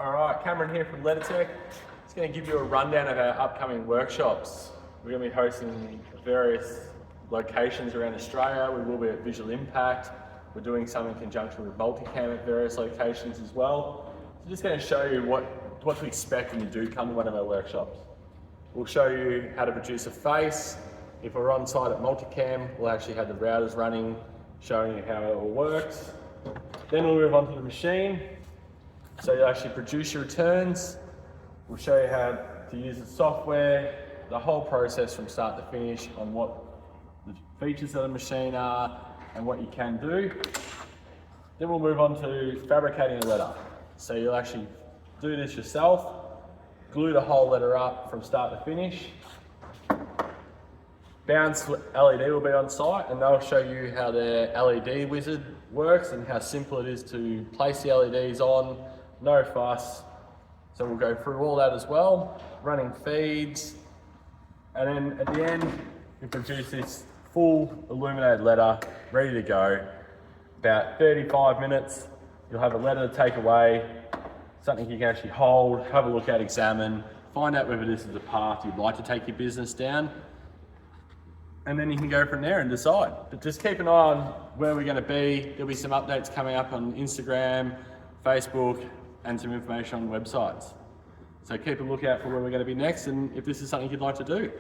All right, Cameron here from LetterTech. Just going to give you a rundown of our upcoming workshops. We're going to be hosting various locations around Australia. We will be at Visual Impact. We're doing some in conjunction with Multicam at various locations as well. So just going to show you what to expect when you do come to one of our workshops. We'll show you how to produce a face. If we're on site at Multicam, we'll actually have the routers running, showing you how it all works. Then we'll move on to the machine. So you actually produce your returns. We'll show you how to use the software, the whole process from start to finish on what the features of the machine are and what you can do. Then we'll move on to fabricating a letter. So you'll actually do this yourself, glue the whole letter up from start to finish. Bounce LED will be on site and they'll show you how their LED wizard works and how simple it is to place the LEDs on, no fuss. So we'll go through all that as well, running feeds, and then at the end we produce this full illuminated letter ready to go. About 35 minutes, you'll have a letter to take away, something you can actually hold, have a look at, examine, find out whether this is a path you'd like to take your business down, and then you can go from there and decide. But just keep an eye on where we're going to be. There'll be some updates coming up on Instagram, Facebook, and some information on websites. So keep a lookout for where we're going to be next, and if this is something you'd like to do.